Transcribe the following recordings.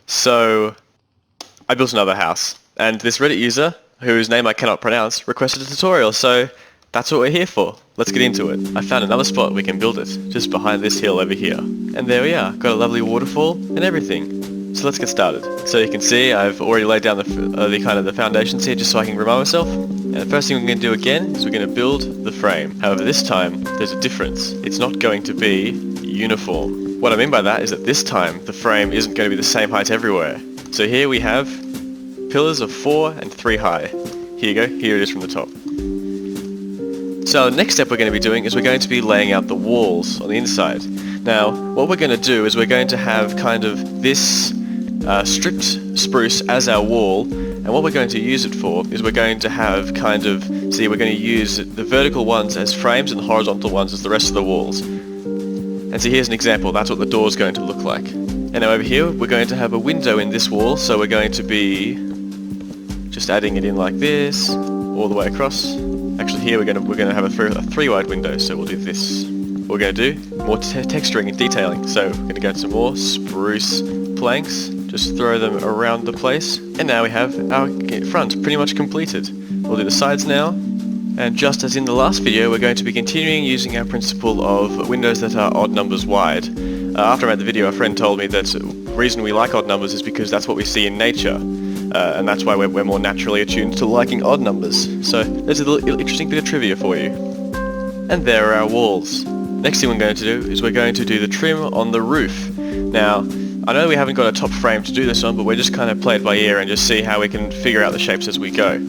So I built another house, and this Reddit user, whose name I cannot pronounce, requested a tutorial, so that's what we're here for. Let's get into it. I found another spot we can build it, just behind this hill over here. And there we are, got a lovely waterfall and everything. So let's get started. So you can see I've already laid down the foundations here just so I can remind myself. And the first thing we're going to do again is we're going to build the frame. However, this time there's a difference. It's not going to be uniform. What I mean by that is that this time the frame isn't going to be the same height everywhere. So here we have pillars of 4 and 3 high. Here you go, here it is from the top. So the next step we're going to be doing is we're going to be laying out the walls on the inside. Now, what we're going to do is we're going to have kind of this stripped spruce as our wall, and what we're going to use it for is we're going to have kind of, see, we're going to use the vertical ones as frames and the horizontal ones as the rest of the walls. And so here's an example, that's what the door is going to look like. And now over here we're going to have a window in this wall, so we're going to be just adding it in like this, all the way across. Actually here we're going to have a 3 wide window, so we'll do this. What we're going to do, more texturing and detailing. So we're going to get some more spruce planks, just throw them around the place. And now we have our front pretty much completed. We'll do the sides now. And just as in the last video, we're going to be continuing using our principle of windows that are odd numbers wide. After I made the video, a friend told me that the reason we like odd numbers is because that's what we see in nature. And that's why we're more naturally attuned to liking odd numbers. So there's a little interesting bit of trivia for you. And there are our walls. Next thing we're going to do is we're going to do the trim on the roof. Now, I know we haven't got a top frame to do this on, but we're just kind of play it by ear and just see how we can figure out the shapes as we go.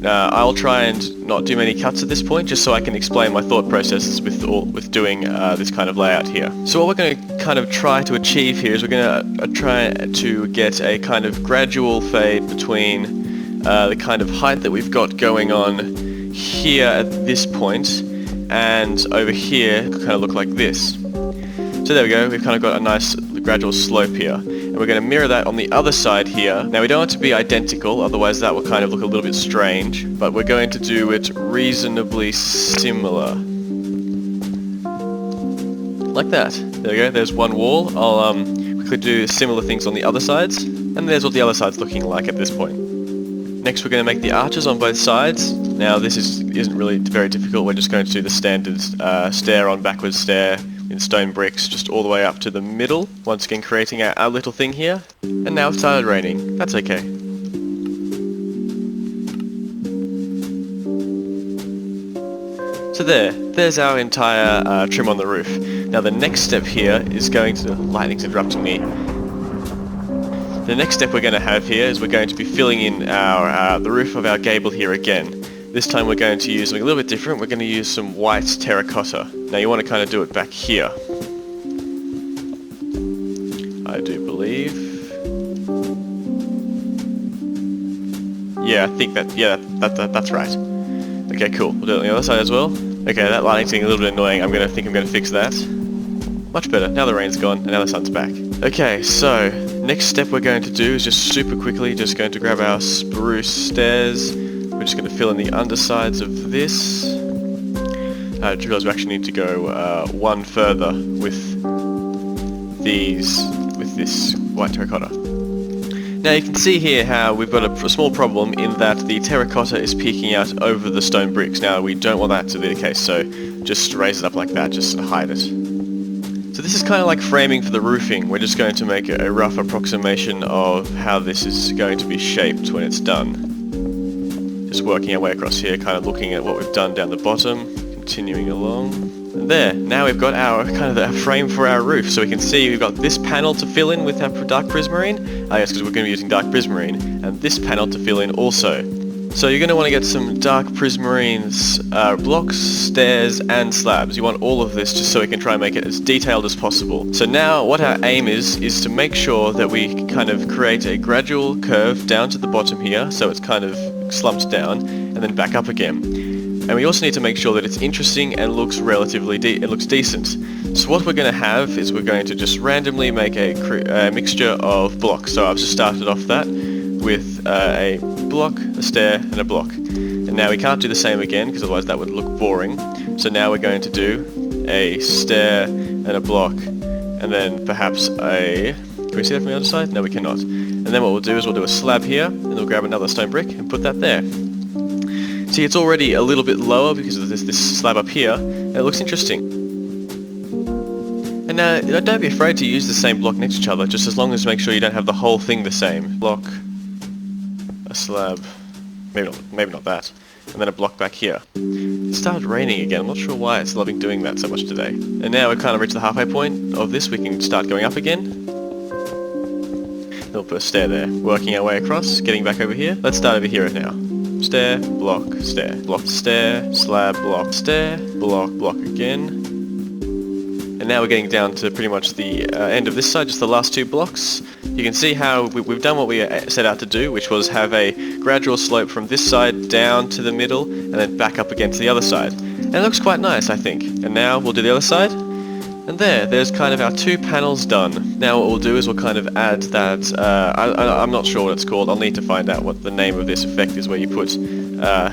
I'll try and not do many cuts at this point, just so I can explain my thought processes with doing this kind of layout here. So what we're going to kind of try to achieve here is we're going to try to get a kind of gradual fade between the kind of height that we've got going on here at this point and over here kind of look like this. So there we go, we've kind of got a nice gradual slope here. And we're going to mirror that on the other side here. Now we don't want it to be identical, otherwise that will kind of look a little bit strange, but we're going to do it reasonably similar. Like that. There we go, there's one wall. I'll quickly do similar things on the other sides, and there's what the other side's looking like at this point. Next we're going to make the arches on both sides. Now this isn't really very difficult, we're just going to do the standard stair on backwards stair in stone bricks just all the way up to the middle, once again creating our little thing here. And now it started raining, that's okay. So there's our entire trim on the roof. Now the next step here is going to, lightning's interrupting me. The next step we're going to have here is we're going to be filling in the roof of our gable here again. This time we're going to use something a little bit different. We're going to use some white terracotta. Now you want to kind of do it back here. I do believe. Yeah, I think that's right. Okay, cool. We'll do it on the other side as well. Okay, that lighting's getting a little bit annoying. I'm going to fix that. Much better. Now the rain's gone and now the sun's back. Okay, so next step we're going to do is just super quickly just going to grab our spruce stairs. We're just going to fill in the undersides of this. I just realised we actually need to go one further with this white terracotta. Now you can see here how we've got a small problem in that the terracotta is peeking out over the stone bricks. Now we don't want that to be the case, so just raise it up like that just to hide it. So this is kind of like framing for the roofing. We're just going to make a rough approximation of how this is going to be shaped when it's done. Just working our way across here, kind of looking at what we've done down the bottom, continuing along. And there, now we've got our frame for our roof. So we can see we've got this panel to fill in with our dark prismarine. Yes, because we're going to be using dark prismarine. And this panel to fill in also. So you're going to want to get some dark prismarines, blocks, stairs and slabs. You want all of this just so we can try and make it as detailed as possible. So now what our aim is to make sure that we kind of create a gradual curve down to the bottom here, so it's kind of slumped down, and then back up again. And we also need to make sure that it's interesting and looks relatively decent. So what we're going to have is we're going to just randomly make a mixture of blocks. So I've just started off that with a block, a stair and a block. And now we can't do the same again because otherwise that would look boring. So now we're going to do a stair and a block, and then perhaps a... Can we see that from the other side? No, we cannot. And then what we'll do is we'll do a slab here, and we'll grab another stone brick and put that there. See, it's already a little bit lower because of this slab up here, and it looks interesting. And now, don't be afraid to use the same block next to each other, just as long as make sure you don't have the whole thing the same. Block, a slab, maybe not that, and then a block back here. It started raining again. I'm not sure why it's loving doing that so much today. And now we've kind of reached the halfway point of this. We can start going up again. We'll put a stair there. Working our way across, getting back over here. Let's start over here now. Stair, block, stair, slab, block, stair, block again. And now we're getting down to pretty much the end of this side, just the last 2 blocks. You can see how we've done what we set out to do, which was have a gradual slope from this side down to the middle, and then back up again to the other side. And it looks quite nice, I think. And now we'll do the other side. And there's kind of our 2 panels done. Now what we'll do is we'll kind of add that, I'm not sure what it's called. I'll need to find out what the name of this effect is, where you put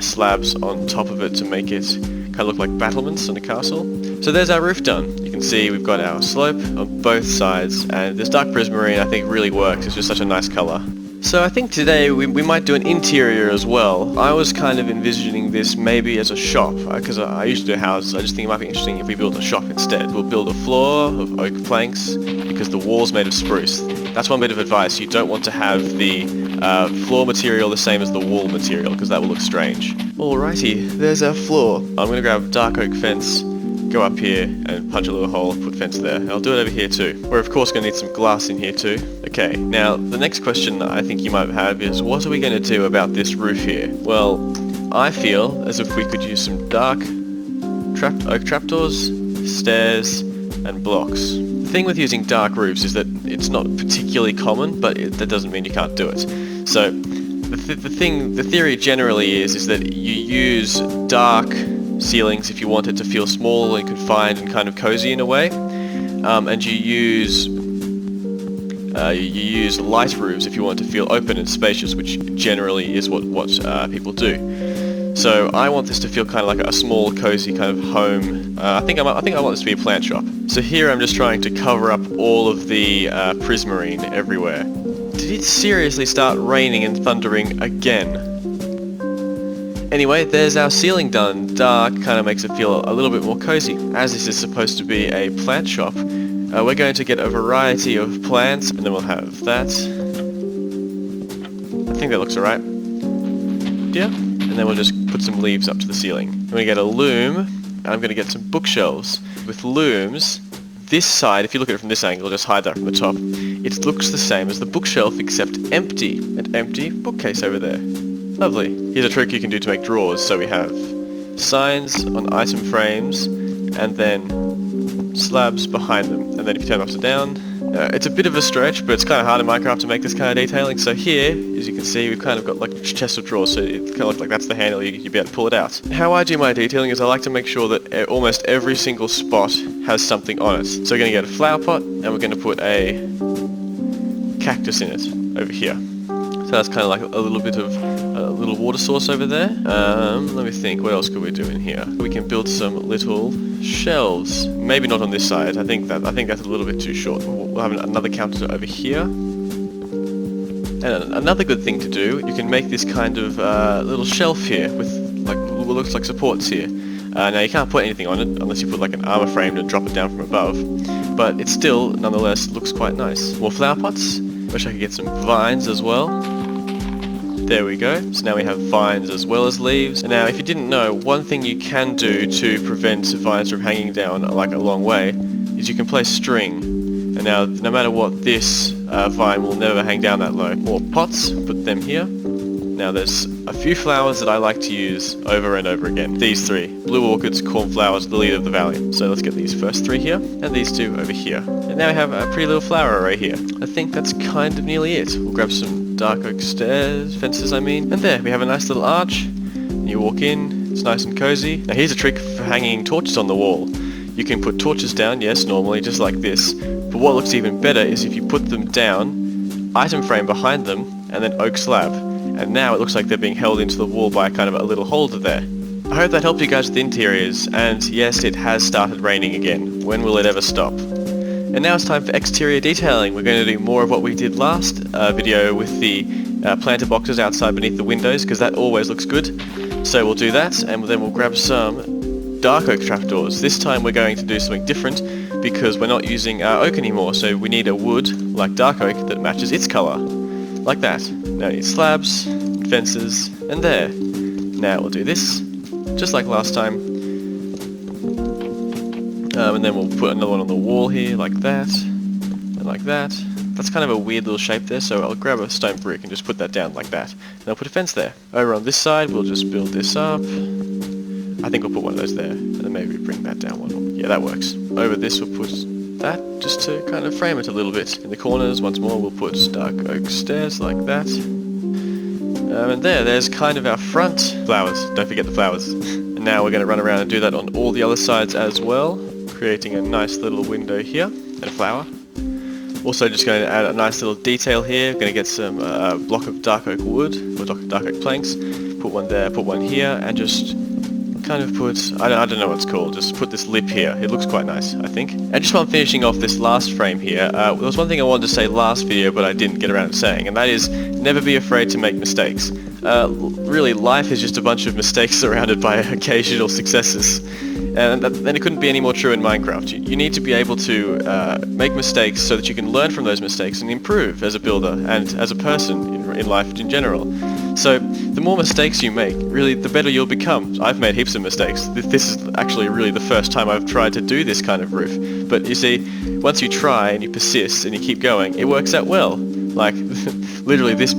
slabs on top of it to make it kind of look like battlements on a castle. So there's our roof done. You can see we've got our slope on both sides, and this dark prismarine I think really works. It's just such a nice colour. So I think today we might do an interior as well. I was kind of envisioning this maybe as a shop, because I usually do houses. I just think it might be interesting if we build a shop instead. We'll build a floor of oak planks, because the wall's made of spruce. That's one bit of advice. You don't want to have the floor material the same as the wall material, because that will look strange. Alrighty, there's our floor. I'm going to grab dark oak fence, go up here and punch a little hole, put fence there. And I'll do it over here too. We're of course going to need some glass in here too. Okay, now the next question I think you might have is, what are we going to do about this roof here? Well, I feel as if we could use some dark oak trapdoors, stairs and blocks. The thing with using dark roofs is that it's not particularly common, but that doesn't mean you can't do it. So the theory generally is that you use dark ceilings if you want it to feel small and confined and kind of cozy in a way, and you use light roofs if you want to feel open and spacious, which generally is what people do. So I want this to feel kind of like a small, cozy kind of home. I think I want this to be a plant shop. So here I'm just trying to cover up all of the prismarine everywhere. Did it seriously start raining and thundering again? Anyway, there's our ceiling done. Dark kind of makes it feel a little bit more cozy. As this is supposed to be a plant shop, we're going to get a variety of plants, and then we'll have that. I think that looks alright. Yeah. And then we'll just put some leaves up to the ceiling. I'm going to get a loom, and I'm going to get some bookshelves. With looms, this side, if you look at it from this angle, just hide that from the top, it looks the same as the bookshelf except empty. An empty bookcase over there. Lovely. Here's a trick you can do to make drawers. So we have signs on item frames, and then slabs behind them. And then if you turn it upside down, it's a bit of a stretch, but it's kind of hard in Minecraft to make this kind of detailing. So here, as you can see, we've kind of got like a chest of drawers, so it kind of looks like that's the handle, you'd be able to pull it out. How I do my detailing is I like to make sure that almost every single spot has something on it. So we're going to get a flower pot, and we're going to put a cactus in it, over here. So that's kind of like a little bit of a little water source over there. Let me think, what else could we do in here? We can build some little shelves. Maybe not on this side. I think that's a little bit too short. We'll have another counter over here. And another good thing to do, you can make this kind of little shelf here with like what looks like supports here. Now you can't put anything on it unless you put like an armor frame to drop it down from above, but it still nonetheless looks quite nice. More flower pots. Wish I could get some vines as well. There we go. So now we have vines as well as leaves. And now if you didn't know, one thing you can do to prevent vines from hanging down like a long way is you can place string. And now no matter what, this vine will never hang down that low. More pots, put them here. Now there's a few flowers that I like to use over and over again. These 3. Blue orchids, cornflowers, lily of the valley. So let's get these first 3 here, and these 2 over here. And now we have a pretty little flower array here. I think that's kind of nearly it. We'll grab some dark oak fences I mean. And there, we have a nice little arch. You walk in, it's nice and cozy. Now here's a trick for hanging torches on the wall. You can put torches down, yes, normally, just like this. But what looks even better is if you put them down, item frame behind them, and then oak slab. And now it looks like they're being held into the wall by kind of a little holder there. I hope that helped you guys with the interiors, and yes, it has started raining again. When will it ever stop? And now it's time for exterior detailing. We're going to do more of what we did last video with the planter boxes outside beneath the windows, because that always looks good. So we'll do that, and then we'll grab some dark oak trapdoors. This time we're going to do something different, because we're not using oak anymore, so we need a wood, like dark oak, that matches its colour. Like that. Now we need slabs, fences, and there. Now we'll do this, just like last time. And then we'll put another one on the wall here, like that, and like that. That's kind of a weird little shape there, so I'll grab a stone brick and just put that down like that. And I'll put a fence there. Over on this side, we'll just build this up. I think we'll put one of those there, and then maybe bring that down one more. Yeah, that works. Over this, we'll put that, just to kind of frame it a little bit. In the corners, once more, we'll put dark oak stairs like that. And there's kind of our front flowers. Don't forget the flowers. And now we're going to run around and do that on all the other sides as well, creating a nice little window here and a flower. Also just going to add a nice little detail here. Going to get some block of dark oak wood, or dark oak planks, put one there, put one here, and just kind of put, I don't know what it's called, just put this lip here. It looks quite nice, I think. And just while I'm finishing off this last frame here, there was one thing I wanted to say last video but I didn't get around to saying, and that is never be afraid to make mistakes. Really, life is just a bunch of mistakes surrounded by occasional successes. And it couldn't be any more true in Minecraft. You need to be able to make mistakes so that you can learn from those mistakes and improve as a builder and as a person in life in general. So the more mistakes you make, really, the better you'll become. I've made heaps of mistakes. This is actually really the first time I've tried to do this kind of roof. But you see, once you try and you persist and you keep going, it works out well. Like, literally, this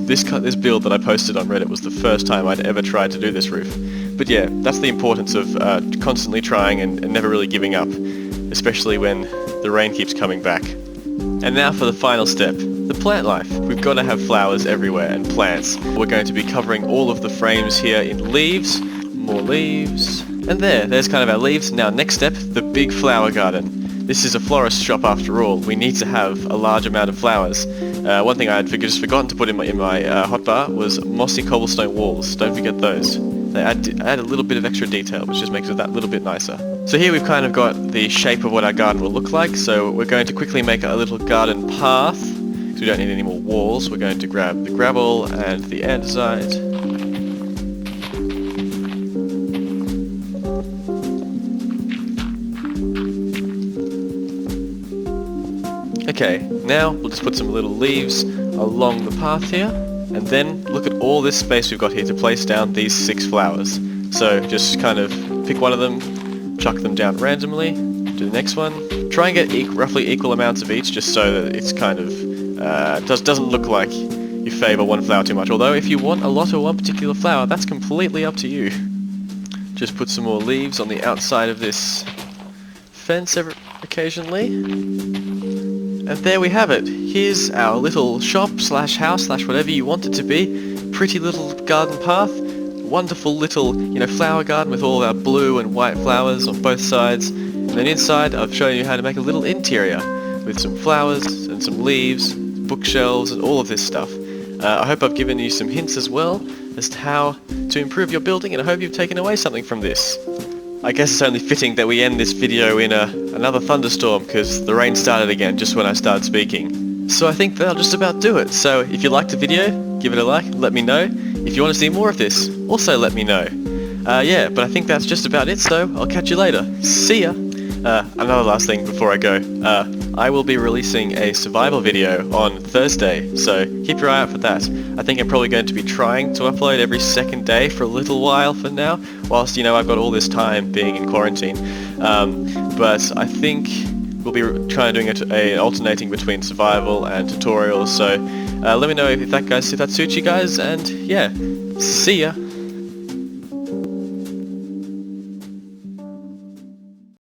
build that I posted on Reddit was the first time I'd ever tried to do this roof. But yeah, that's the importance of constantly trying and never really giving up, especially when the rain keeps coming back. And now for the final step, the plant life. We've got to have flowers everywhere and plants. We're going to be covering all of the frames here in leaves, more leaves, and there's kind of our leaves. Now next step, the big flower garden. This is a florist shop after all. We need to have a large amount of flowers. One thing I had just forgotten to put in my hotbar was mossy cobblestone walls. Don't forget those. They add a little bit of extra detail, which just makes it that little bit nicer. So here we've kind of got the shape of what our garden will look like. So we're going to quickly make a little garden path, because we don't need any more walls. We're going to grab the gravel and the andesite. Okay, now we'll just put some little leaves along the path here, and then look at all this space we've got here to place down these 6 flowers. So just kind of pick one of them, chuck them down randomly, do the next one. Try and get roughly equal amounts of each, just so that it's kind of doesn't look like you favour one flower too much. Although if you want a lot of one particular flower, that's completely up to you. Just put some more leaves on the outside of this fence occasionally. And there we have it. Here's our little shop slash house slash whatever you want it to be. Pretty little garden path. Wonderful little, flower garden with all our blue and white flowers on both sides. And then inside I've shown you how to make a little interior with some flowers and some leaves, bookshelves and all of this stuff. I hope I've given you some hints as well as to how to improve your building, and I hope you've taken away something from this. I guess it's only fitting that we end this video in another thunderstorm, because the rain started again just when I started speaking. So I think that'll just about do it. So if you liked the video, give it a like, let me know. If you want to see more of this, also let me know. Yeah, but I think that's just about it, so I'll catch you later. See ya! Another last thing before I go. I will be releasing a survival video on Thursday, so keep your eye out for that. I think I'm probably going to be trying to upload every second day for a little while for now, whilst, I've got all this time being in quarantine. But I think we'll be trying to do an alternating between survival and tutorials, so let me know if that suits you guys, and yeah, see ya!